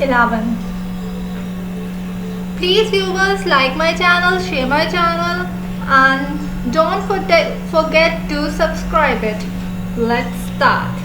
11। Please viewers like my channel, share my channel and don't forget to subscribe it. Let's start.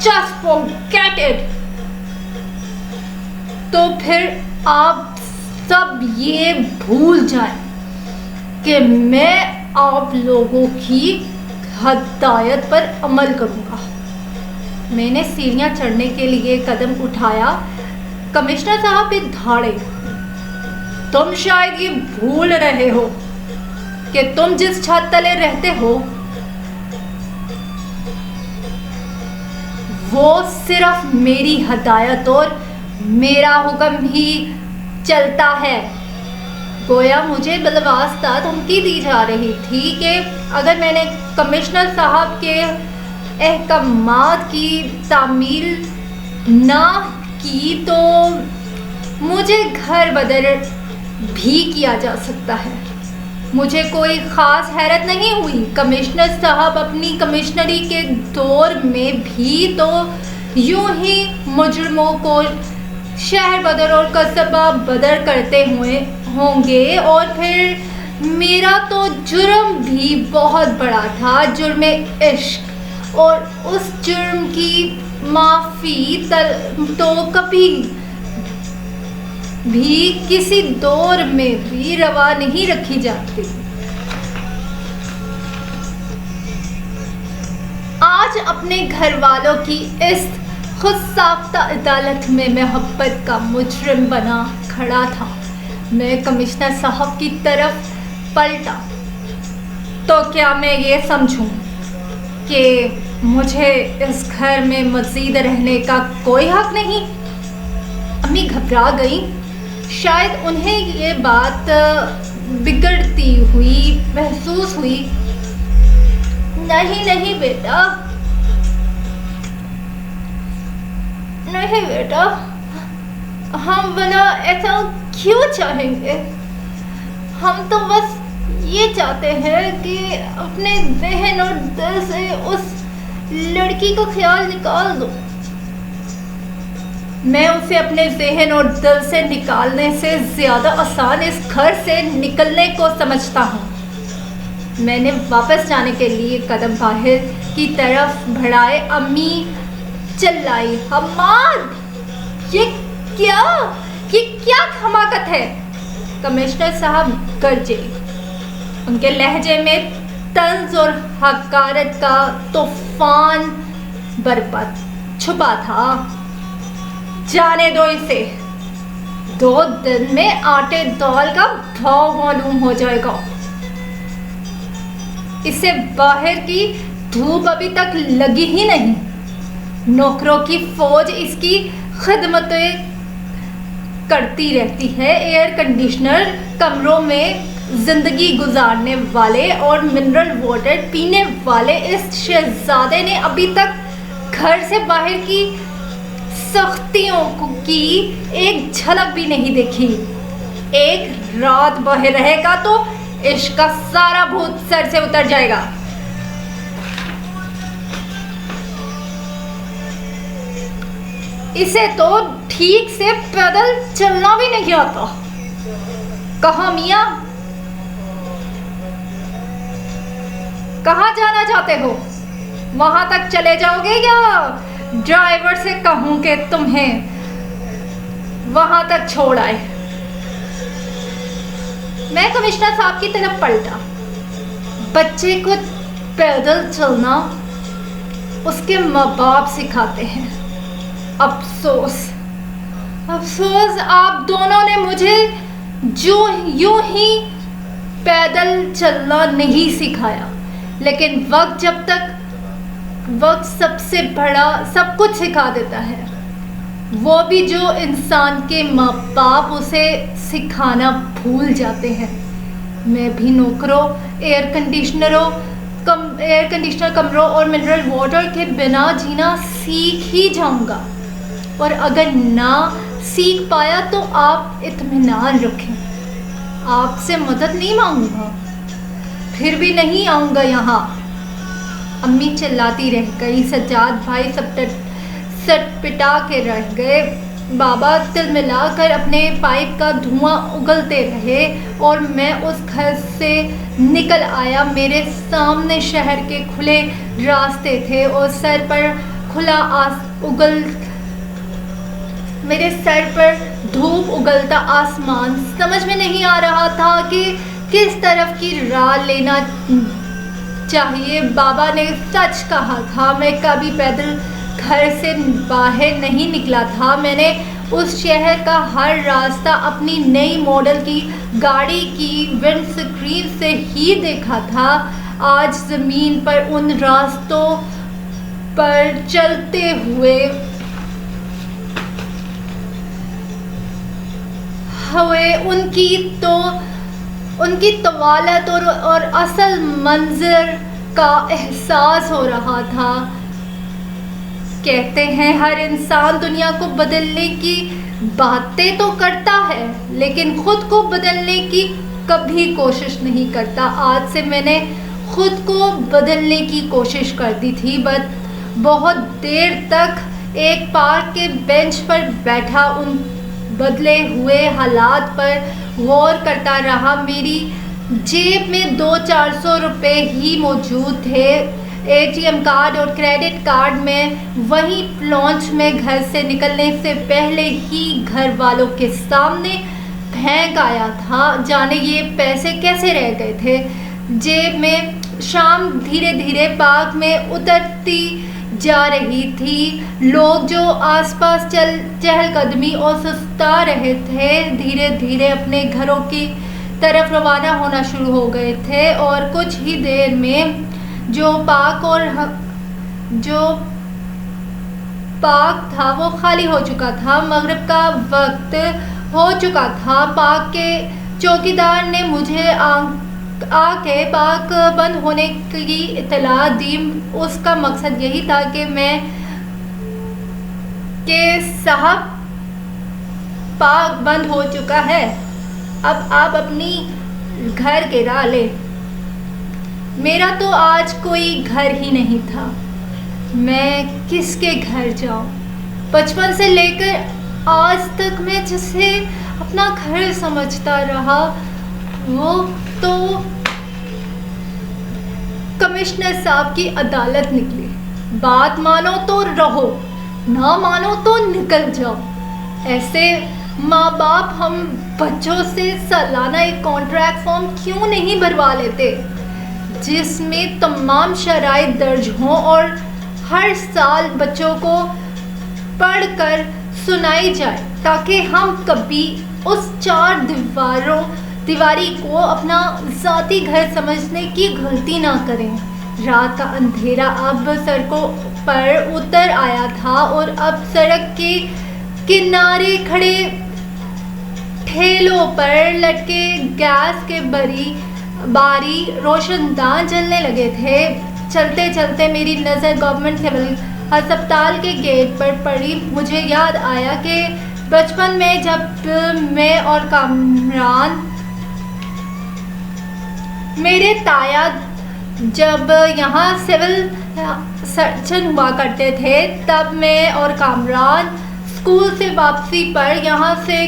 Just forget it. تو پھر آپ سب یہ بھول جائیں کہ میں آپ لوگوں کی ہدایت پر عمل کروں گا. میں نے سیڑھیاں چڑھنے کے لیے قدم اٹھایا. کمشنر صاحب بھی دھاڑے. تم شاید یہ بھول رہے ہو کہ تم جس چھت تلے رہتے ہو وہ صرف میری ہدایت اور میرا حکم ہی چلتا ہے. گویا مجھے بالواسطہ دھمکی دی جا رہی تھی کہ اگر میں نے کمشنر صاحب کے احکامات کی تعمیل نہ کی تو مجھے گھر بدر بھی کیا جا سکتا ہے. مجھے کوئی خاص حیرت نہیں ہوئی. کمشنر صاحب اپنی کمشنری کے دور میں بھی تو یوں ہی مجرموں کو شہر بدر اور قصبہ بدر کرتے ہوئے ہوں گے. اور پھر میرا تو جرم بھی بہت بڑا تھا, جرم عشق, اور اس جرم کی معافی تو کبھی بھی کسی دور میں بھی روا نہیں رکھی جاتی. آج اپنے گھر والوں کی اس خود ساختہ عدالت میں محبت کا مجرم بنا کھڑا تھا. میں کمشنر صاحب کی طرف پلٹا. تو کیا میں یہ سمجھوں کہ مجھے اس گھر میں مزید رہنے کا کوئی حق نہیں؟ امی گھبرا گئیں. شاید انہیں یہ بات بگڑتی ہوئی محسوس ہوئی. نہیں بیٹا, نہیں بیٹا, ہم بنا ایسا کیوں چاہیں گے؟ ہم تو بس یہ چاہتے ہیں کہ اپنے ذہن اور دل سے اس لڑکی کا خیال نکال دو. میں اسے اپنے ذہن اور دل سے نکالنے سے زیادہ آسان اس گھر سے نکلنے کو سمجھتا ہوں. میں نے واپس جانے کے لیے قدم باہر کی طرف بڑھائے. امی چلائی, حماد یہ کیا حماقت ہے؟ کمشنر صاحب گرجے. ان کے لہجے میں طنز اور حقارت کا طوفان برپا چھپا تھا. جانے دو اسے, 2 دن میں آٹے دال کا بھاؤ معلوم ہو جائے گا. اسے باہر کی دھوپ ابھی تک لگی ہی نہیں. نوکروں کی فوج اس کی خدمتیں کرتی رہتی ہے. ایئر کنڈیشنر کمروں میں زندگی گزارنے والے اور منرل واٹر پینے والے اس شہزادے نے ابھی تک گھر سے باہر کی سختیوں کی ایک جھلک بھی نہیں دیکھی. ایک رات باہر رہے گا تو عشق کا سارا بھوت سر سے اتر جائے گا. اسے تو ٹھیک سے پیدل چلنا بھی نہیں آتا. کہاں میاں, کہاں جانا چاہتے ہو؟ وہاں تک چلے جاؤ گے یا ڈرائیور سے کہوں کہ تمہیں وہاں تک چھوڑ آئے؟ میں کمشنر صاحب کی طرف پلٹا. بچے کو پیدل چلنا اس کے ماں باپ سکھاتے ہیں. افسوس آپ دونوں نے مجھے یوں ہی پیدل چلنا نہیں سکھایا. لیکن وقت سب سے بڑا سب کچھ سکھا دیتا ہے. وہ بھی جو انسان کے ماں باپ اسے سکھانا بھول جاتے ہیں. میں بھی نوکروں, ایئر کنڈیشنر کمروں اور منرل واٹر کے بنا جینا سیکھ ہی جاؤں گا. اور اگر نہ سیکھ پایا تو آپ اطمینان رکھیں, آپ سے مدد نہیں مانگوں گا, پھر بھی نہیں آؤں گا یہاں. امی چلاتی رہ گئی. سجاد بھائی سٹ پٹا کے رہ گئے. بابا تل ملا کر اپنے پائپ کا دھواں اگلتے رہے اور میں اس گھر سے نکل آیا. میرے سامنے شہر کے کھلے راستے تھے اور سر پر میرے سر پر دھوپ اگلتا آسمان، سمجھ میں نہیں آ رہا تھا کہ کس طرف کی راہ لینا چاہیے۔ بابا نے سچ کہا تھا، میں کبھی پیدل گھر سے باہر نہیں نکلا تھا۔ میں نے اس شہر کا ہر راستہ اپنی نئی ماڈل کی گاڑی کی ونڈ اسکرین سے ہی دیکھا تھا۔ آج زمین پر ان راستوں پر چلتے ہوئے ان کی طوالت اور اصل منظر کا احساس ہو رہا تھا۔ کہتے ہیں ہر انسان دنیا کو بدلنے کی باتیں تو کرتا ہے، لیکن خود کو بدلنے کی کبھی کوشش نہیں کرتا۔ آج سے میں نے خود کو بدلنے کی کوشش کر دی تھی۔ بہت دیر تک ایک پارک کے بینچ پر بیٹھا ان بدلے ہوئے حالات پر غور کرتا رہا۔ میری جیب میں 200-400 روپے ہی موجود تھے۔ ATM کارڈ اور کریڈٹ کارڈ میں وہیں لانچ میں گھر سے نکلنے سے پہلے ہی گھر والوں کے سامنے پھینک آیا تھا۔ جانے یہ پیسے کیسے رہ گئے تھے جیب میں۔ شام دھیرے دھیرے پارک میں اترتی جا رہی تھی۔ لوگ جو آس پاس چہل قدمی اور سستا رہے تھے دھیرے دھیرے اپنے گھروں کی طرف روانہ ہونا شروع ہو گئے تھے، اور کچھ ہی دیر میں جو پارک تھا وہ خالی ہو چکا تھا۔ مغرب کا وقت ہو چکا تھا۔ پارک کے چوکیدار نے مجھے آ کے پارک بند ہونے کی اطلاع دی۔ اس کا مقصد یہی تھا کہ صاحب پارک بند ہو چکا ہے، اب آپ اپنی گھر کی راہ لیں۔ میرا تو آج کوئی گھر ہی نہیں تھا، میں کس کے گھر جاؤں؟ بچپن سے لے کر آج تک میں جسے اپنا گھر سمجھتا رہا وہ تو کمشنر صاحب کی عدالت نکلی۔ بات مانو تو رہو، نہ مانو تو نکل جاؤ۔ ایسے ماں باپ ہم بچوں سے سالانہ ایک کانٹریکٹ فارم کیوں نہیں بھروا لیتے جس میں تمام شرائط درج ہوں اور ہر سال بچوں کو پڑھ کر سنائی جائے، تاکہ ہم کبھی اس چار دیواری کو اپنا ذاتی گھر سمجھنے کی غلطی نہ کریں۔ رات کا اندھیرا اب سڑکوں پر اتر آیا تھا، اور اب سڑک کے کنارے کھڑے ٹھیلوں پر لٹکے گیس کے باری روشن دان جلنے لگے تھے۔ چلتے چلتے میری نظر گورنمنٹ سول ہسپتال کے گیٹ پر پڑی۔ مجھے یاد آیا کہ بچپن میں جب میں اور کامران، میرے تایا جب یہاں سول سرجن ہوا کرتے تھے، تب میں اور کامران اسکول سے واپسی پر یہاں سے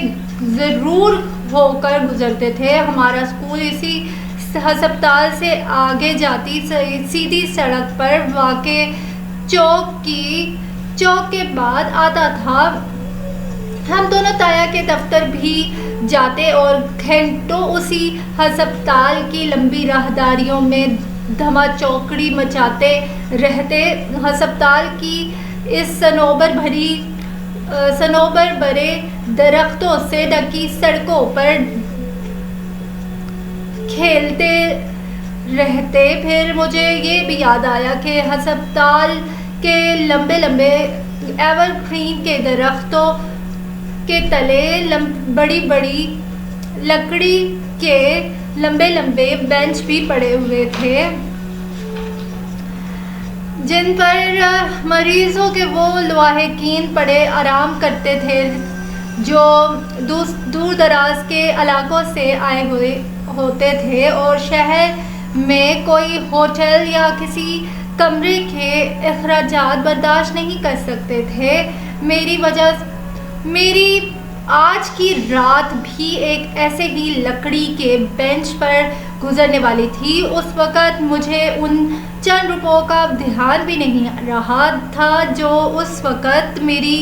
ضرور ہو کر گزرتے تھے۔ ہمارا اسکول اسی ہسپتال سے آگے جاتی سیدھی سڑک پر واقع چوک کے بعد آتا تھا۔ ہم دونوں تایا کے دفتر بھی جاتے اور گھنٹوں اسی ہسپتال کی لمبی راہداریوں میں دھما چوکڑی مچاتے رہتے۔ ہسپتال کی اس صنوبر بھرے درختوں سے ڈھکی سڑکوں پر کھیلتے رہتے۔ پھر مجھے یہ بھی یاد آیا کہ ہسپتال کے لمبے ایور گرین کے درختوں کے تلے بڑی بڑی لکڑی کے لمبے بینچ بھی پڑے ہوئے تھے، جن پر مریضوں کے وہ لواحقین پڑے آرام کرتے تھے جو دور دراز کے علاقوں سے آئے ہوئے ہوتے تھے اور شہر میں کوئی ہوٹل یا کسی کمرے کے اخراجات برداشت نہیں کر سکتے تھے۔ میری آج کی رات بھی ایک ایسے ہی لکڑی کے بینچ پر گزرنے والی تھی۔ اس وقت مجھے ان چند روپوں کا دھیان بھی نہیں رہا تھا جو اس وقت میری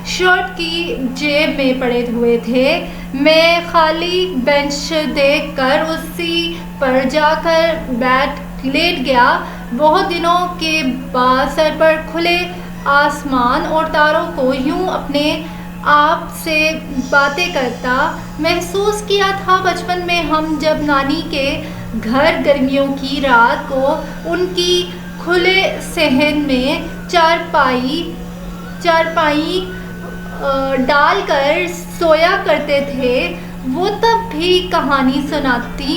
شرٹ کی جیب میں پڑے ہوئے تھے۔ میں خالی بینچ دیکھ کر اسی پر جا کر لیٹ گیا۔ بہت دنوں کے بعد سر پر کھلے آسمان اور تاروں کو یوں اپنے آپ سے باتیں کرتا محسوس کیا تھا۔ بچپن میں ہم جب نانی کے گھر گرمیوں کی رات کو ان کی کھلے صحن میں چارپائی ڈال کر سویا کرتے تھے، وہ تب بھی کہانی سناتی۔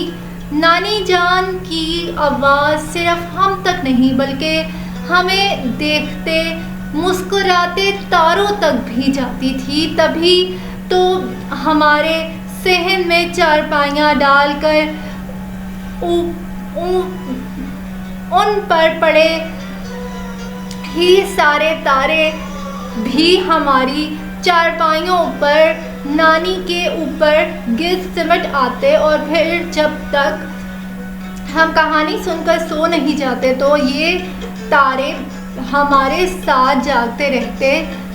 نانی جان کی آواز صرف ہم تک نہیں بلکہ ہمیں دیکھتے مسکراتے تاروں تک بھی جاتی تھی۔ تبھی تو ہمارے صحن میں چارپائیاں ڈال کر ان پر پڑے ہی سارے تارے بھی ہماری چارپائیوں پر نانی کے اوپر گر سمٹ آتے، اور پھر جب تک ہم کہانی سن کر سو نہیں جاتے تو یہ تارے ہمارے ساتھ جاگتے رہتے،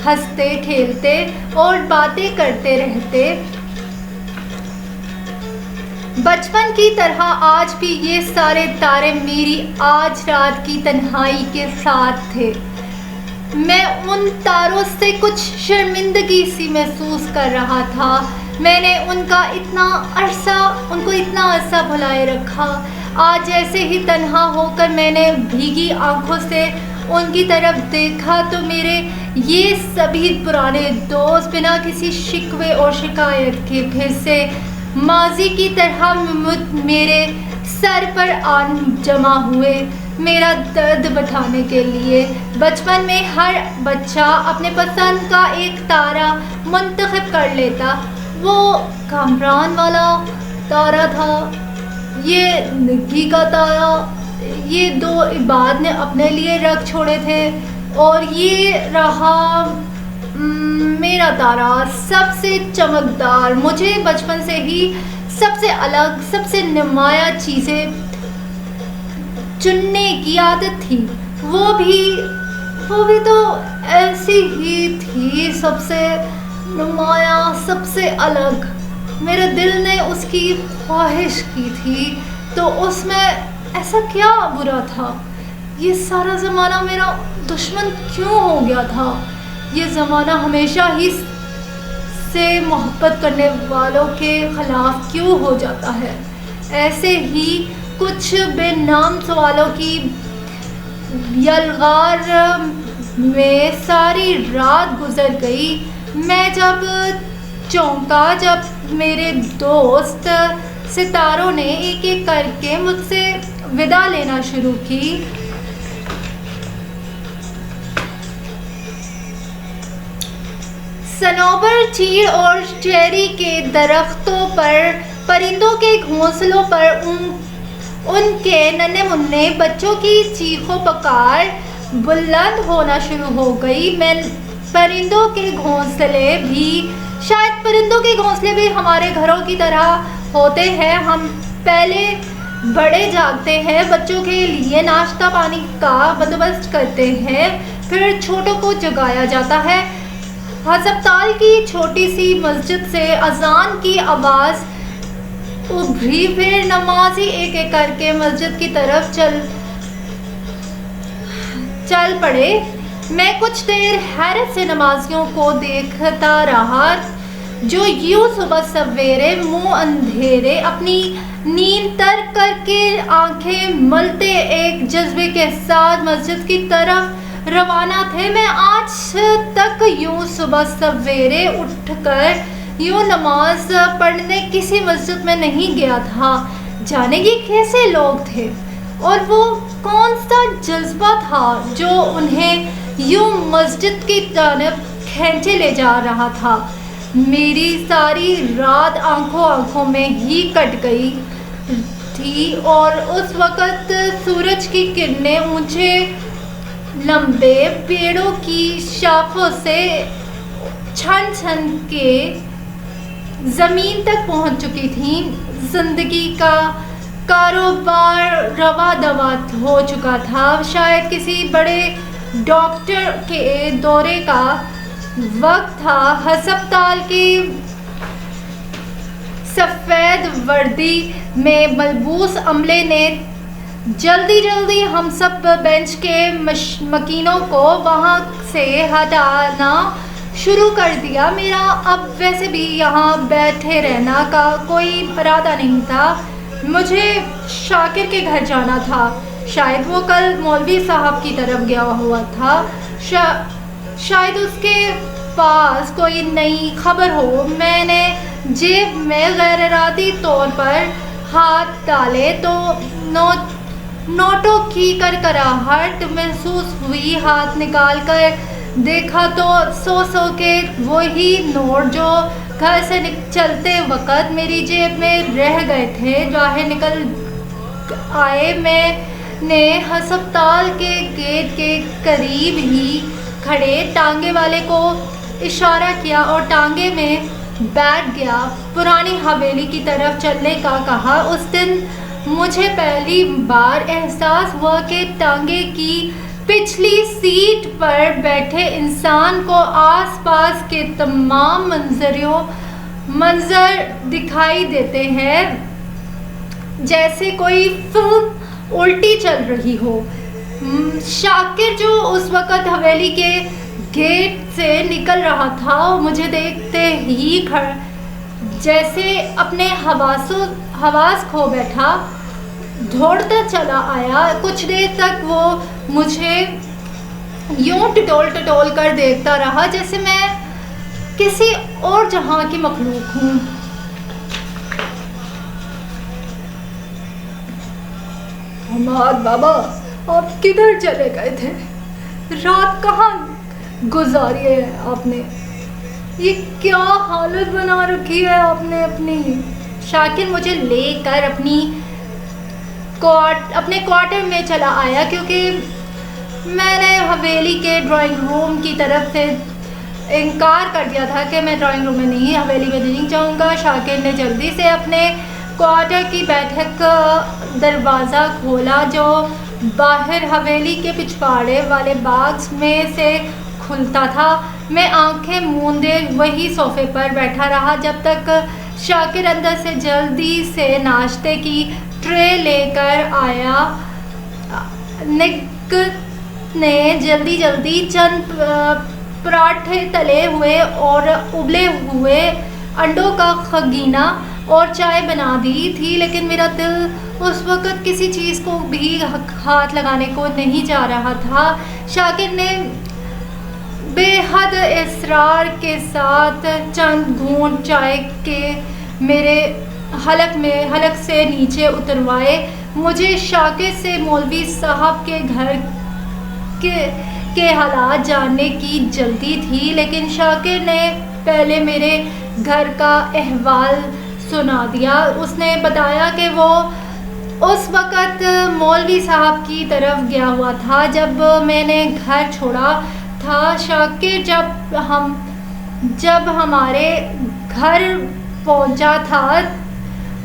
ہنستے کھیلتے اور باتیں کرتے رہتے۔ بچپن کی طرح آج بھی یہ سارے تارے میری آج رات کی تنہائی کے ساتھ تھے۔ میں ان تاروں سے کچھ شرمندگی سی محسوس کر رہا تھا۔ میں نے ان کو اتنا عرصہ بھلائے رکھا۔ آج جیسے ہی تنہا ہو کر میں نے بھیگی آنکھوں سے ان کی طرف دیکھا تو میرے یہ سبھی پرانے دوست بنا کسی شکوے اور شکایت کے پھر سے ماضی کی طرح میرے سر پر آن جمع ہوئے، میرا درد بٹھانے کے لیے۔ بچپن میں ہر بچہ اپنے پسند کا ایک تارا منتخب کر لیتا۔ وہ کامران والا تارا تھا، یہ نگی کا تارا، یہ دو عباد نے اپنے لیے رکھ چھوڑے تھے، اور یہ رہا میرا تارا سب سے چمکدار۔ مجھے بچپن سے ہی سب سے الگ، سب سے نمایاں چیزیں چننے کی عادت تھی۔ وہ بھی تو ایسی ہی تھی، سب سے نمایاں، سب سے الگ۔ میرے دل نے اس کی خواہش کی تھی تو اس میں ایسا کیا برا تھا؟ یہ سارا زمانہ میرا دشمن کیوں ہو گیا تھا؟ یہ زمانہ ہمیشہ ہی سے محبت کرنے والوں کے خلاف کیوں ہو جاتا ہے؟ ایسے ہی کچھ بے نام سوالوں کی یلغار میں ساری رات گزر گئی۔ میں جب چونکا جب میرے دوست ستاروں نے ایک ایک کر کے مجھ سے ودا لینا شروع کی۔ صنوبر، چیر اور چیری کے درختوں پر، پرندوں کے گھونسلوں پر ان کے ننھے منھے بچوں کی چیخو پکار بلند ہونا شروع ہو گئی۔ پرندوں کے گھونسلے بھی ہمارے گھروں کی طرح ہوتے ہیں۔ ہم پہلے بڑے جاگتے ہیں، بچوں کے لیے ناشتہ پانی کا بندوبست کرتے ہیں، پھر چھوٹوں کو جگایا جاتا ہے۔ ہسپتال کی چھوٹی سی مسجد سے اذان کی آواز ابھری، پھر نمازی ایک ایک کر کے مسجد کی طرف چل پڑے۔ میں کچھ دیر حیرت سے نمازیوں کو دیکھتا رہا جو یوں صبح سویرے منہ اندھیرے اپنی نیند ترک کر کے آنکھیں ملتے ایک جذبے کے ساتھ مسجد کی طرف روانہ تھے۔ میں آج تک یوں صبح سویرے اٹھ کر یوں نماز پڑھنے کسی مسجد میں نہیں گیا تھا۔ جانے یہ کیسے لوگ تھے اور وہ کون سا جذبہ تھا جو انہیں یوں مسجد کی جانب کھینچے لے جا رہا تھا؟ میری ساری رات آنکھوں میں ہی کٹ گئی تھی، اور اس وقت سورج کی کرنیں اونچے لمبے پیڑوں کی شاخوں سے چھن چھن کے زمین تک پہنچ چکی تھیں. زندگی کا کاروبار روا دوا ہو چکا تھا. شاید کسی بڑے ڈاکٹر کے دورے کا وقت تھا. ہسپتال کی سفید وردی میں ملبوس عملے نے جلدی ہم سب بینچ کے مکینوں کو وہاں سے ہٹانا شروع کر دیا. میرا اب ویسے بھی یہاں بیٹھے رہنا کا کوئی ارادہ نہیں تھا. مجھے شاکر کے گھر جانا تھا. شاید وہ کل مولوی صاحب کی طرف گیا ہوا تھا. شاید اس کے پاس کوئی نئی خبر ہو. میں نے جیب میں غیر ارادی طور پر ہاتھ ڈالے تو نوٹوں کی کرکراہٹ محسوس ہوئی. ہاتھ نکال کر دیکھا تو سو کے وہی نوٹ جو گھر سے چلتے وقت میری جیب میں رہ گئے تھے باہر نکل آئے. میں نے ہسپتال کے گیٹ کے قریب ہی کھڑے ٹانگے والے کو اشارہ کیا اور ٹانگے میں بیٹھ گیا. پرانی حویلی کی طرف چلنے کا کہا. اس دن مجھے پہلی بار احساس ہوا کہ ٹانگے کی پچھلی سیٹ پر بیٹھے انسان کو آس پاس کے تمام منظر دکھائی دیتے ہیں جیسے کوئی فلم الٹی چل رہی ہو. شاکر جو اس وقت حویلی کے گیٹ سے نکل رہا تھا مجھے دیکھتے ہی جیسے اپنے حواس کھو بیٹھا. دوڑتا چلا آیا. کچھ دیر تک وہ مجھے یوں ٹٹول کر دیکھتا رہا جیسے میں کسی اور جہاں کی مخلوق ہوں. حماد بابا آپ کدھر چلے گئے تھے؟ رات کہاں گزاری ہے آپ نے؟ یہ کیا حالت بنا رکھی ہے آپ نے اپنی؟ شاکر مجھے لے کر اپنے کوارٹر میں چلا آیا کیونکہ میں نے حویلی کے ڈرائنگ روم کی طرف سے انکار کر دیا تھا کہ میں ڈرائنگ روم میں نہیں حویلی میں نہیں جاؤں گا. شاکر نے جلدی سے اپنے کوارٹر کی بیٹھک کا دروازہ کھولا جو باہر حویلی کے پچھواڑے والے باغ میں سے کھلتا تھا. میں آنکھیں موندے وہی صوفے پر بیٹھا رہا جب تک شاکر اندر سے جلدی سے ناشتے کی ٹرے لے کر آیا. نک نے جلدی چند پراٹھے تلے ہوئے اور ابلے ہوئے انڈوں کا خگینہ اور چائے بنا دی تھی لیکن میرا دل اس وقت کسی چیز کو بھی ہاتھ لگانے کو نہیں جا رہا تھا. شاکر نے بے حد اصرار کے ساتھ چند گھونٹ چائے کے میرے حلق سے نیچے اتروائے. مجھے شاکر سے مولوی صاحب کے گھر کے حالات جاننے کی جلدی تھی لیکن شاکر نے پہلے میرے گھر کا احوال سنا دیا. اس نے بتایا کہ وہ اس وقت مولوی صاحب کی طرف گیا ہوا تھا جب میں نے گھر چھوڑا تھا. شاکر جب ہمارے گھر پہنچا تھا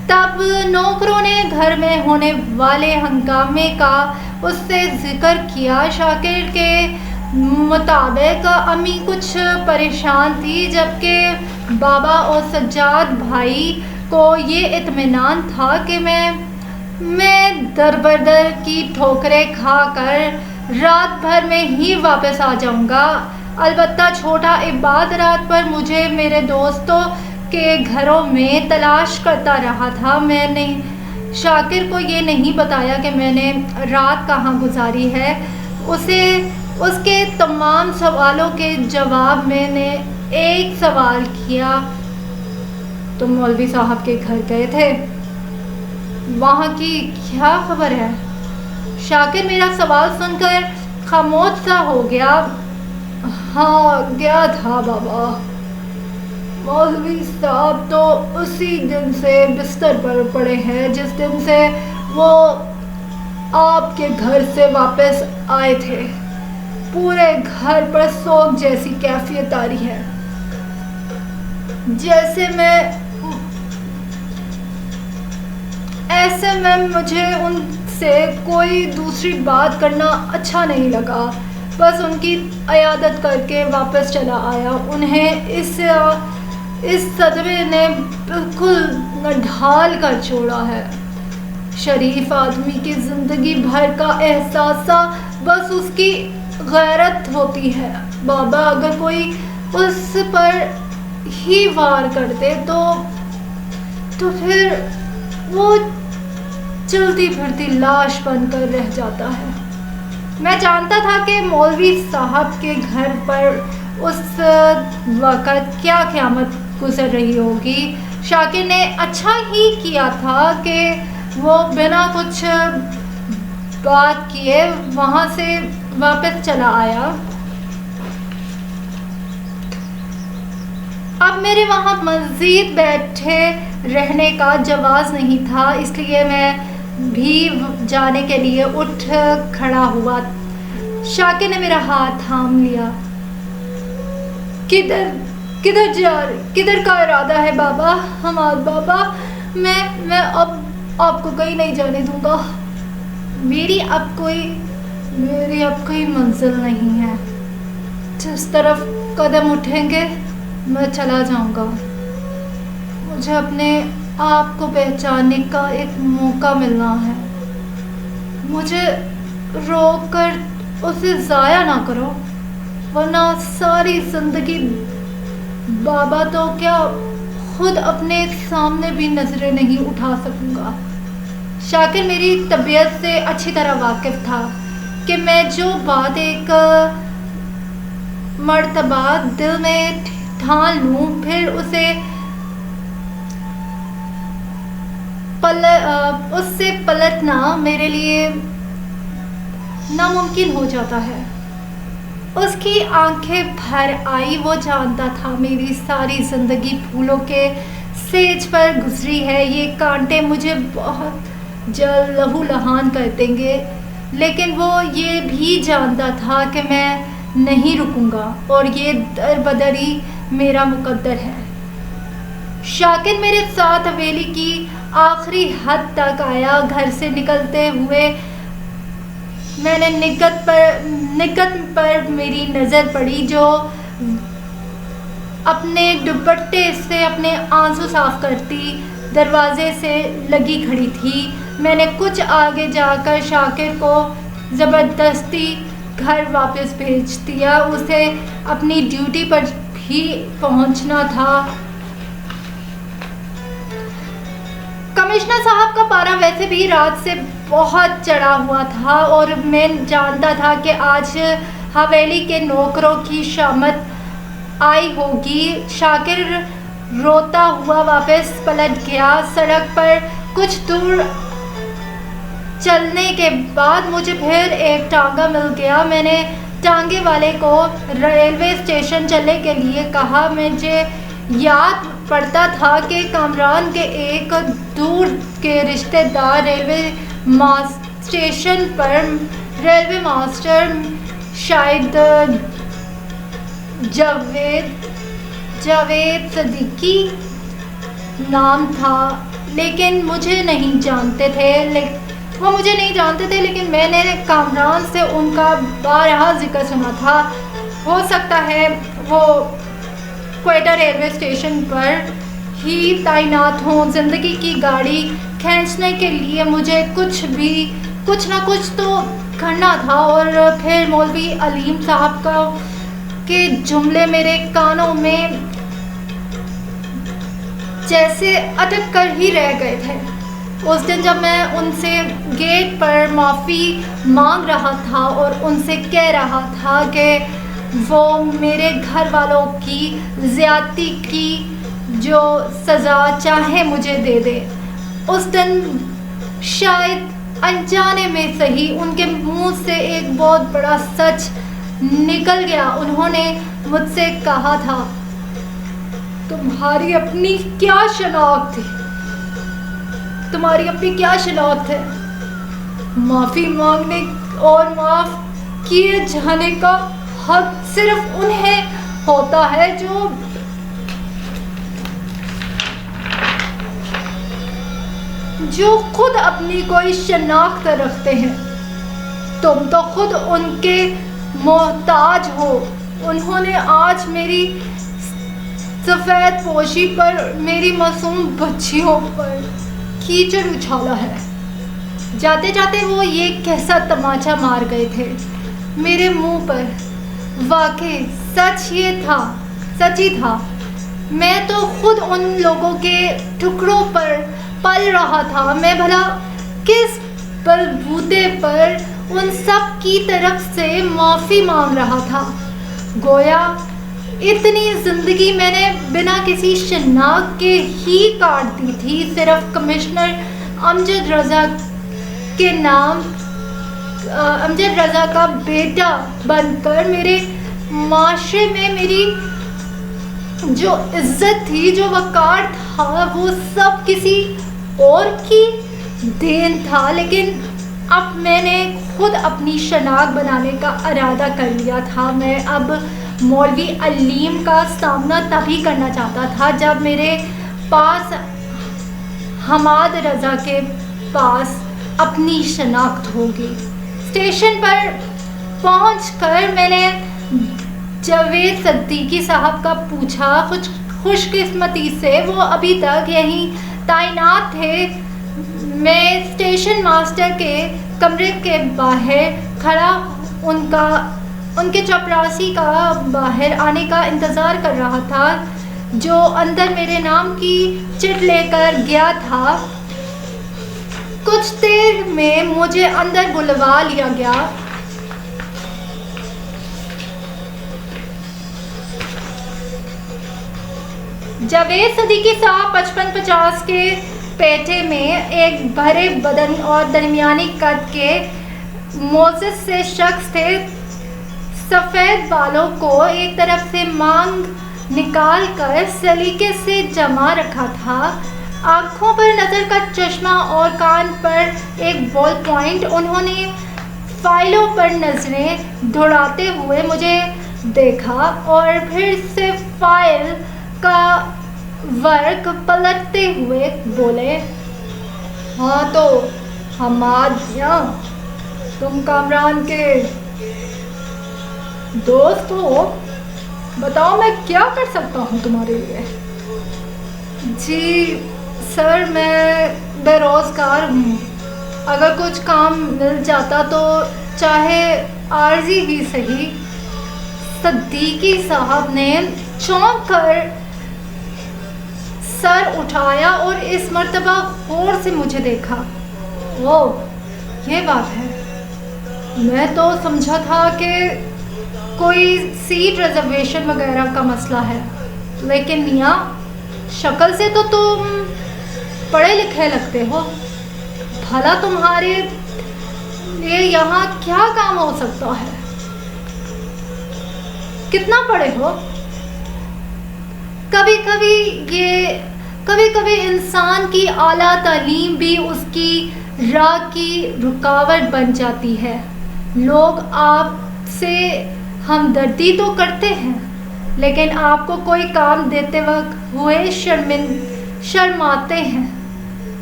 تب نوکروں نے گھر میں ہونے والے ہنگامے کا اس سے ذکر کیا. شاکر کے مطابق امی کچھ پریشان تھی جبکہ بابا اور سجاد بھائی کو یہ اطمینان تھا کہ میں دربدر کی ٹھوکریں کھا کر رات بھر میں ہی واپس آ جاؤں گا. البتہ چھوٹا عباد رات پر مجھے میرے دوستوں کے گھروں میں تلاش کرتا رہا تھا. میں نے شاکر کو یہ نہیں بتایا کہ میں نے رات کہاں گزاری ہے. اس کے تمام سوالوں کے جواب میں نے ایک سوال کیا. تم مولوی صاحب کے گھر گئے تھے؟ وہاں کی کیا خبر ہے؟ شاکر میرا سوال سن کر خاموش سا ہو گیا. ہاں گیا تھا بابا. مولوی صاحب تو اسی دن سے بستر پر پڑے ہیں جس دن سے وہ آپ کے گھر سے واپس آئے تھے. پورے گھر پر سوگ جیسی کیفیت آ رہی ہے جیسے میں ایسے میں مجھے ان سے کوئی دوسری بات کرنا اچھا نہیں لگا، بس ان کی عیادت کر کے واپس چلا آیا۔ انہیں اس صدمے نے بالکل ڈھال کر چھوڑا ہے۔ شریف آدمی کی زندگی بھر کا احساس بس اس کی غیرت ہوتی ہے۔ بابا اگر کوئی اس پر ہی وار کر دے تو پھر وہ چلتی پھرتی لاش بن کر رہ جاتا ہے۔ میں جانتا تھا کہ مولوی صاحب کے گھر پر اس وقت کیا قیامت گزر رہی ہوگی۔ شاکر نے اچھا ہی کیا تھا کہ وہ بنا کچھ بات کیے وہاں سے واپس چلا آیا۔ اب میرے وہاں مزید بیٹھے رہنے کا جواز نہیں تھا، اس لیے میں بھی جانے کے لیے اٹھ کھڑا ہوا۔ شاکر نے میرا ہاتھ تھام لیا۔ کدھر کا ارادہ ہے بابا؟ حماد بابا، میں اب آپ کو کہیں نہیں جانے دوں گا۔ میری اب کوئی منزل نہیں ہے۔ جس طرف قدم اٹھیں گے میں چلا جاؤں گا۔ مجھے اپنے آپ کو پہچاننے کا ایک موقع ملنا ہے۔ مجھے روک کر اسے ضائع نہ کرو، ورنہ ساری زندگی بابا تو کیا خود اپنے سامنے بھی نظریں نہیں اٹھا سکوں گا۔ شاکر میری طبیعت سے اچھی طرح واقف تھا کہ میں جو بات ایک مرتبہ دل میں ٹھان لوں پھر اس سے پلٹنا میرے لیے ناممکن ہو جاتا ہے۔ اس کی آنکھیں بھر آئی۔ وہ جانتا تھا میری ساری زندگی پھولوں کے سیج پر گزری ہے۔ یہ کانٹے مجھے بہت جلد لہو لہان کر دیں گے، لیکن وہ یہ بھی جانتا تھا کہ میں نہیں رکوں گا اور یہ در بدر ہی میرا مقدر ہے۔ شاکر میرے ساتھ حویلی کی آخری حد تک آیا۔ گھر سے نکلتے ہوئے میں نے نگت پر میری نظر پڑی، جو اپنے دوپٹے سے اپنے آنسو صاف کرتی دروازے سے لگی کھڑی تھی۔ میں نے کچھ آگے جا کر شاکر کو زبردستی گھر واپس بھیج دیا۔ اسے اپنی ڈیوٹی پر بھی پہنچنا تھا۔ کمشنر صاحب کا پارا ویسے بھی رات سے بہت چڑھا ہوا تھا اور میں جانتا تھا کہ آج حویلی کے نوکروں کی شامت آئی ہوگی۔ شاکر روتا ہوا واپس پلٹ گیا۔ سڑک پر کچھ دور چلنے کے بعد مجھے پھر ایک ٹانگا مل گیا۔ میں نے ٹانگے والے کو ریلوے اسٹیشن چلنے کے لیے کہا۔ مجھے یاد پڑتا تھا کہ کامران کے ایک دور کے رشتے دار ریلوے ماسٹر شاید جاوید صدیقی نام تھا، لیکن مجھے نہیں جانتے تھے لیکن میں نے کامران سے ان کا بارہا ذکر سنا تھا۔ ہو سکتا ہے وہ کوئٹہ ریلوے اسٹیشن پر ہی تعینات ہوں۔ زندگی کی گاڑی کھینچنے کے لیے مجھے کچھ نہ کچھ تو کرنا تھا۔ اور پھر مولوی علیم صاحب کے جملے میرے کانوں میں جیسے اٹک کر ہی رہ گئے تھے۔ اس دن جب میں ان سے گیٹ پر معافی مانگ رہا تھا اور ان سے کہہ رہا تھا کہ وہ میرے گھر والوں کی زیادتی کی جو سزا چاہے مجھے دے دے، اس دن شاید انجانے میں صحیح ان کے منہ سے ایک بہت بڑا سچ نکل گیا۔ انہوں نے مجھ سے کہا تھا، تمہاری اپنی کیا شناخت ہے؟ معافی مانگنے اور معاف کیے جانے کا حق صرف انہیں ہوتا ہے جو خود اپنی کوئی شناخت رکھتے ہیں. تم تو خود ان کے محتاج ہو. انہوں نے آج میری سفید پوشی پر، میری معصوم بچیوں پر کیچڑ اچھالا ہے. جاتے جاتے وہ یہ کیسا تماچا مار گئے تھے میرے منہ پر. واقعی سچ ہی تھا. میں تو خود ان لوگوں کے ٹکڑوں پر پل رہا تھا. میں بھلا کس بلبوتے پر ان سب کی طرف سے معافی مانگ رہا تھا. گویا اتنی زندگی میں نے بنا کسی شناخت کے ہی کاٹ دی تھی، صرف کمشنر امجد رضا کے نام، امجد رضا کا بیٹا بن کر. میرے معاشرے میں میری جو عزت تھی، جو وقار تھا، وہ سب کسی اور کی دین تھا. لیکن اب میں نے خود اپنی شناخت بنانے کا ارادہ کر لیا تھا. میں اب مولوی علیم کا سامنا تبھی کرنا چاہتا تھا جب میرے پاس حماد رضا کے پاس اپنی شناخت ہوگی. اسٹیشن پر پہنچ کر میں نے جاوید صدیقی صاحب کا پوچھا. خوش قسمتی سے وہ ابھی تک یہیں تعینات تھے. میں اسٹیشن ماسٹر کے کمرے کے باہر کھڑا ان کے چپراسی کا باہر آنے کا انتظار کر رہا تھا، جو اندر میرے نام کی چٹ لے کر گیا تھا. کچھ دیر میں مجھے اندر بلوا لیا گیا. جاوید صدیقی صاحب 55-50 کے پیٹھے میں ایک بھرے بدن اور درمیانی قد کے معزز سے شخص تھے. سفید بالوں کو ایک طرف سے مانگ نکال کر سلیقے سے جما رکھا تھا. آنکھوں پر نظر کا چشمہ اور کان پر ایک بال پوائنٹ. انہوں نے فائلوں پر نظریں دوڑاتے ہوئے مجھے دیکھا اور پھر سے فائل کا ورق پلٹتے ہوئے بولے، ہاں تو حماد میاں، تم کامران کے دوست ہو، بتاؤ میں کیا کر سکتا ہوں تمہارے لیے؟ جی سر، میں بے روزگار ہوں. اگر کچھ کام مل جاتا تو چاہے عارضی ہی صحیح. صدیقی صاحب نے چونک کر سر اٹھایا اور اس مرتبہ غور سے مجھے دیکھا. اوہ، یہ بات ہے. میں تو سمجھا تھا کہ کوئی سیٹ ریزرویشن وغیرہ کا مسئلہ ہے. لیکن میاں، شکل سے تو تم پڑھے لکھے لگتے ہو. بھلا تمہارے لیے یہاں کیا کام ہو سکتا ہے؟ کتنا پڑھے ہو؟ کبھی کبھی انسان کی اعلیٰ تعلیم بھی اس کی راہ کی رکاوٹ بن جاتی ہے. لوگ آپ سے ہمدردی تو کرتے ہیں، لیکن آپ کو کوئی کام دیتے وقت ہوئے شرماتے ہیں.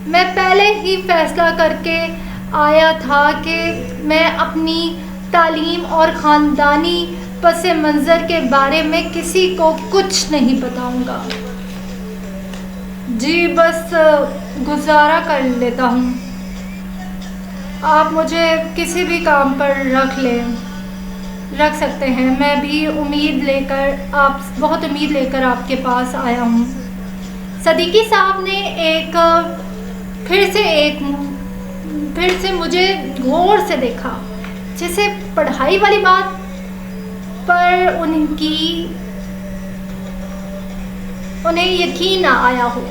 میں پہلے ہی فیصلہ کر کے آیا تھا کہ میں اپنی تعلیم اور خاندانی پس منظر کے بارے میں کسی کو کچھ نہیں بتاؤں گا. جی بس گزارا کر لیتا ہوں. آپ مجھے کسی بھی کام پر رکھ سکتے ہیں. میں بھی بہت امید لے کر آپ کے پاس آیا ہوں. صدیقی صاحب نے پھر سے مجھے غور سے دیکھا، جیسے پڑھائی والی بات پر انہیں یقین نہ آیا ہو.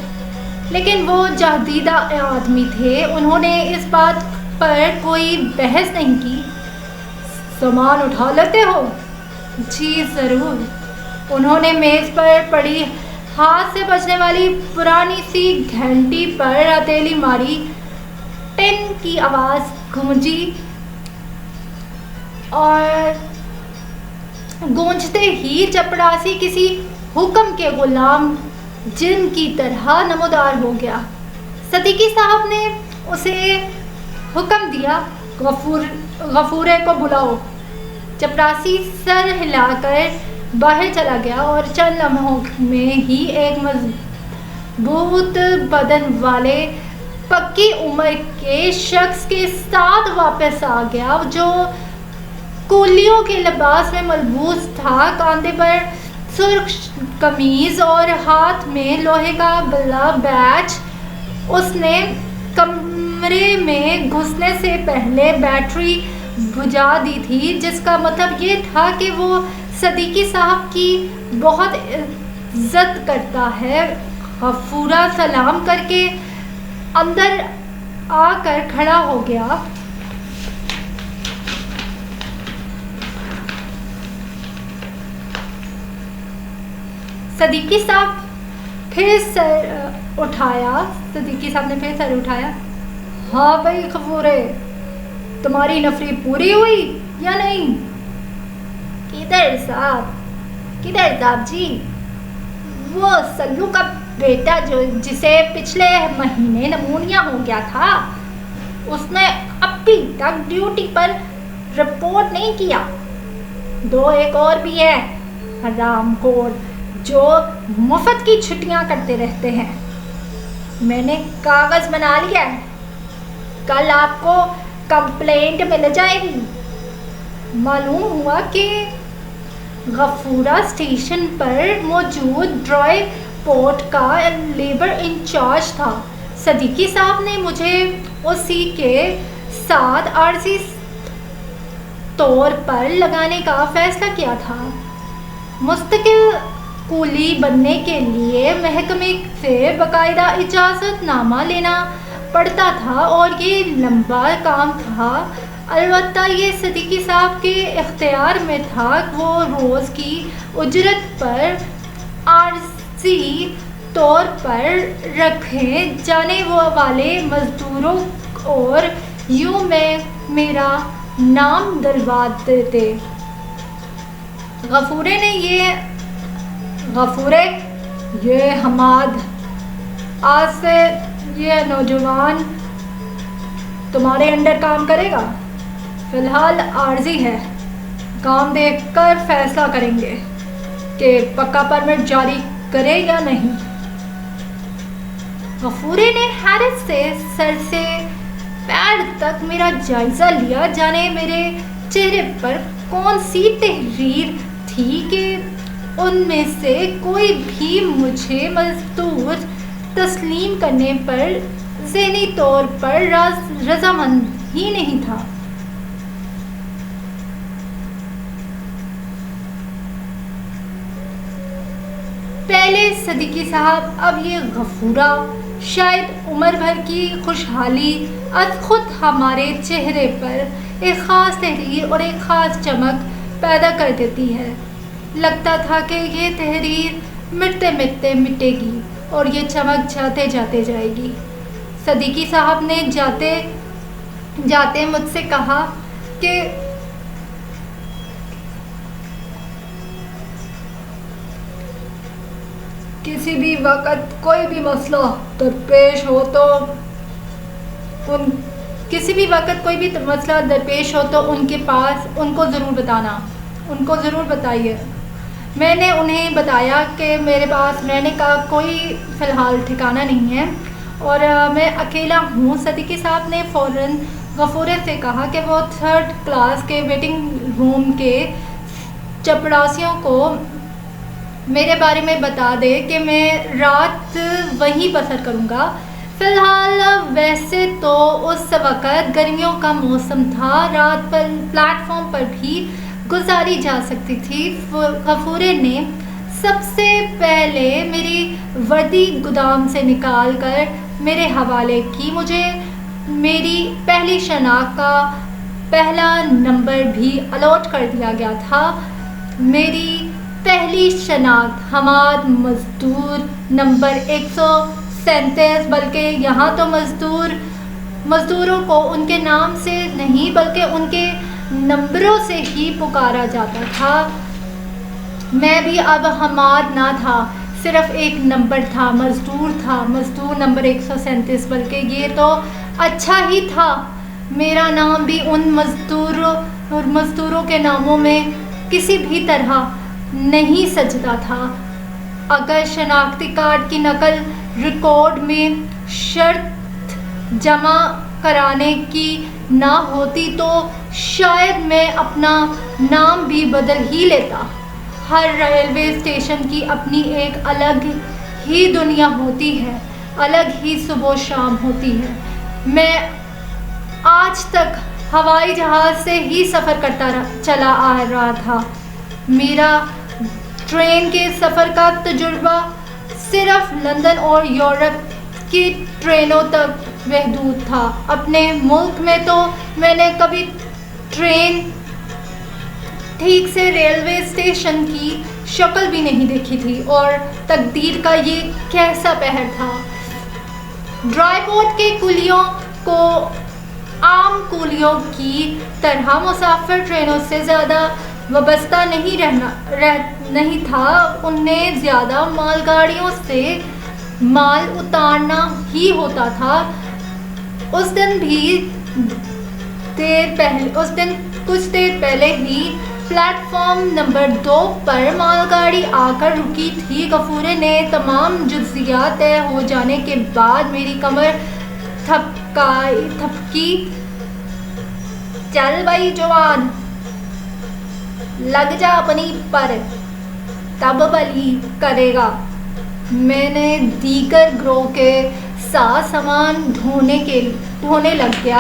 لیکن وہ جہدیدہ آدمی تھے. انہوں نے اس بات پر کوئی بحث نہیں کی. سامان اٹھا لیتے ہو؟ جی ضرور. انہوں نے میز پر پڑی ہاتھ سے بجنے والی پرانی سی گھنٹی پر ہتھیلی ماری. ٹن کی آواز گونجی اور گونجتے ہی چپڑاسی کسی حکم کے غلام جن کی طرح نمودار ہو گیا. صدیقی صاحب نے اسے حکم دیا، غفورے کو بلاؤ۔ چپراسی سر ہلا کر باہر چلا گیا اور چند لمحوں میں ہی ایک مضبوط بدن والے پکی عمر کے شخص کے ساتھ واپس آ گیا، جو کولیوں کے لباس میں ملبوس تھا، کاندھے پر سرخ قمیض اور ہاتھ میں لوہے کا بلا بیج۔ اس نے کمرے میں گھسنے سے پہلے بیٹری بجھا دی تھی، جس کا مطلب یہ تھا کہ وہ صدیقی صاحب کی بہت عزت کرتا ہے۔ غفورہ سلام کر کے اندر آ کر کھڑا ہو گیا۔ صدیقی صاحب نے پھر سر اٹھایا۔ ہاں بھائی غفورے، تمہاری نفری پوری ہوئی یا نہیں؟ کدھر صاحب جی؟ وہ سلو کا بیٹا جسے پچھلے مہینے نمونیا ہو گیا تھا، اس نے ابھی تک ڈیوٹی پر رپورٹ نہیں کیا۔ ایک اور بھی ہے، حرام خور، جو مفت کی چھٹیاں کرتے رہتے ہیں۔ میں نے کاغذ بنا لیا ہے، کل آپ کو کمپلینٹ مل جائے گی۔ معلوم ہوا کہ غفورہ اسٹیشن پر موجود ڈرائی پورٹ کا لیبر انچارج تھا۔ صدیقی صاحب نے مجھے اسی کے ساتھ عارضی طور پر لگانے کا فیصلہ کیا تھا۔ مستقل کولی بننے کے لیے محکمے سے باقاعدہ اجازت نامہ لینا پڑتا تھا اور یہ لمبا کام تھا۔ البتہ یہ صدیقی صاحب کے اختیار میں تھا، وہ روز کی اجرت پر عارضی طور پر رکھے جانے والے مزدوروں اور یوں میں میرا نام دلوا دیتے۔ غفورے، یہ حماد، آج سے یہ نوجوان تمہارے انڈر کام کرے گا۔ فی الحال عارضی ہے، کام دیکھ کر فیصلہ کریں گے کہ پکا پرمٹ جاری کرے یا نہیں۔ غفورے نے حیرت سے سر سے پیر تک میرا جائزہ لیا، جانے میرے چہرے پر کون سی تحریر تھی کہ ان میں سے کوئی بھی مجھے مزدور تسلیم کرنے پر ذہنی طور پر رضامند ہی نہیں تھا۔ پہلے صدیقی صاحب، اب یہ غفورہ، شاید عمر بھر کی خوشحالی از خود ہمارے چہرے پر ایک خاص تحریر اور ایک خاص چمک پیدا کر دیتی ہے۔ لگتا تھا کہ یہ تحریر مٹتے مٹتے مٹے گی اور یہ چمک جاتے جاتے جائے گی۔ صدیقی صاحب نے جاتے جاتے مجھ سے کہا کہ کسی بھی وقت کوئی بھی مسئلہ درپیش ہو تو ان کو ضرور بتائیے۔ میں نے انہیں بتایا کہ میرے پاس رہنے کا کوئی فی الحال ٹھکانہ نہیں ہے اور میں اکیلا ہوں۔ صدیقی صاحب نے فوراً غفورے سے کہا کہ وہ 3rd کلاس کے ویٹنگ روم کے چپڑاسیوں کو میرے بارے میں بتا دے کہ میں رات وہیں بسر کروں گا۔ فی الحال ویسے تو اس وقت گرمیوں کا موسم تھا، رات پر پلیٹ فارم پر بھی گزاری جا سکتی تھی۔ غفورے نے سب سے پہلے میری وردی گودام سے نکال کر میرے حوالے کی۔ مجھے میری پہلی شناخت کا پہلا نمبر بھی الاٹ کر دیا گیا تھا۔ میری پہلی شناخت حماد، مزدور نمبر 137، بلکہ یہاں تو مزدوروں کو ان کے نام سے نہیں بلکہ ان کے نمبروں سے ہی پکارا جاتا تھا۔ میں بھی اب حماد نہ تھا، صرف ایک نمبر تھا، مزدور تھا، مزدور نمبر 137، بلکہ یہ تو اچھا ہی تھا میرا نام بھی ان مزدوروں کے ناموں میں کسی بھی طرح نہیں سجتا تھا۔ اگر شناختی کارڈ کی نقل ریکارڈ میں شرط جمع کرانے کی نہ ہوتی تو شاید میں اپنا نام بھی بدل ہی لیتا۔ ہر ریلوے اسٹیشن کی اپنی ایک الگ ہی دنیا ہوتی ہے، الگ ہی صبح و شام ہوتی ہے۔ میں آج تک ہوائی جہاز سے ہی سفر کرتا چلا آ رہا تھا۔ میرا ٹرین کے سفر کا تجربہ صرف لندن اور یورپ کی ٹرینوں تک محدود تھا۔ اپنے ملک میں تو میں نے کبھی ٹرین ٹھیک سے ریلوے اسٹیشن کی شکل بھی نہیں دیکھی تھی، اور تقدیر کا یہ کیسا پہر تھا۔ ڈرائی پورٹ کے کولیوں کو عام کولیوں کی طرح مسافر ٹرینوں سے زیادہ وابستہ نہیں تھا۔ انہیں زیادہ مال گاڑیوں سے مال اتارنا ہی ہوتا تھا۔ اس دن کچھ دیر پہلے ہی پلیٹ فارم نمبر 2 پر مال گاڑی آ کر رکی تھی۔ غفورے نے تمام جزئیات طے ہو جانے کے بعد میری کمر تھپکی۔ چل بھائی جوان، لگ جا اپنی پر، تب بھلی کرے گا۔ میں نے دیگر گروہ کے ساتھ سامان ڈھونے لگ گیا۔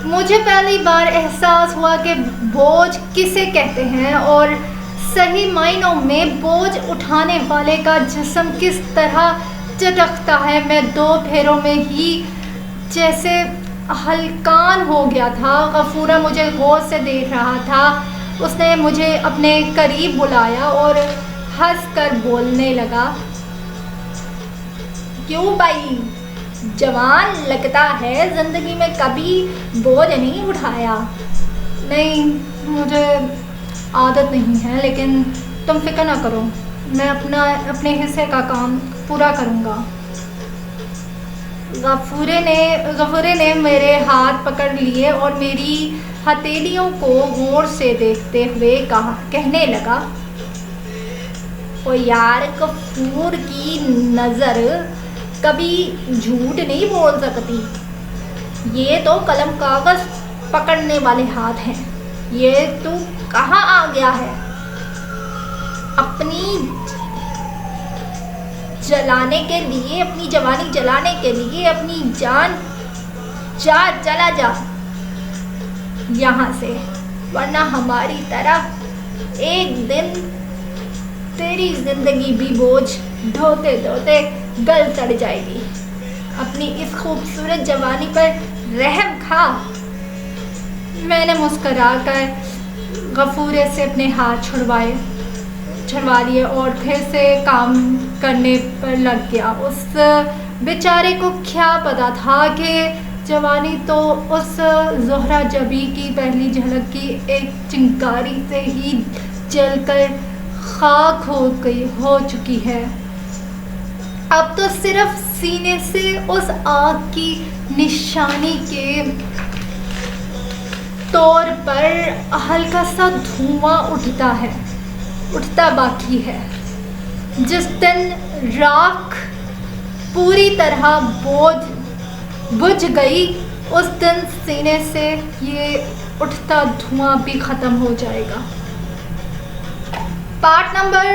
مجھے پہلی بار احساس ہوا کہ بوجھ کسے کہتے ہیں اور صحیح معنوں میں بوجھ اٹھانے والے کا جسم کس طرح چٹکتا ہے۔ میں 2 پھیروں میں ہی جیسے ہلکان ہو گیا تھا۔ غفورہ مجھے غور سے دیکھ رہا تھا۔ اس نے مجھے اپنے قریب بلایا اور ہنس کر بولنے لگا، کیوں بھائی جوان، لگتا ہے زندگی میں کبھی بوجھ نہیں اٹھایا؟ نہیں، مجھے عادت نہیں ہے، لیکن تم فکر نہ کرو، میں اپنے حصے کا کام پورا کروں گا۔ غفورے نے میرے ہاتھ پکڑ لیے اور میری ہتھیلیوں کو غور سے دیکھتے ہوئے کہنے لگا، او یار، غفور کی نظر کبھی جھوٹ نہیں بول سکتی۔ یہ تو قلم کاغذ پکڑنے والے ہاتھ ہیں۔ یہ تو کہاں آ گیا ہے؟ اپنی جوانی جلانے کے لیے اپنی جان چلا جا یہاں سے، ورنہ ہماری طرح ایک دن تیری زندگی بھی بوجھ ڈھوتے ڈھوتے گل سڑ جائے گی۔ اپنی اس خوبصورت جوانی پر رحم کھا۔ میں نے مسکرا کر غفورے سے اپنے ہاتھ چھڑوا لیے اور پھر سے کام کرنے پر لگ گیا۔ اس بیچارے کو کیا پتا تھا کہ جوانی تو اس زہرہ جبی کی پہلی جھلک کی ایک چنگاری سے ہی جل کر خاک ہو چکی ہے۔ اب تو صرف سینے سے اس آگ کی نشانی کے طور پر ہلکا سا دھواں اٹھتا باقی ہے۔ جس دن راکھ پوری طرح بجھ گئی، اس دن سینے سے یہ اٹھتا دھواں بھی ختم ہو جائے گا۔ پارٹ نمبر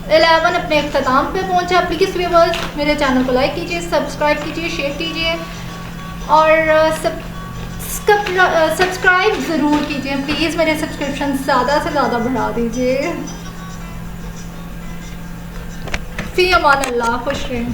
11 اپنے اختتام پہ پہنچا۔ پلیز ویورز، میرے چینل کو لائک کیجیے، سبسکرائب کیجیے، شیئر کیجیے اور سبسکرائب ضرور کیجیے۔ پلیز میرے سبسکرپشن زیادہ سے زیادہ بڑھا دیجیے۔ فی امان اللہ، خوش رہیں۔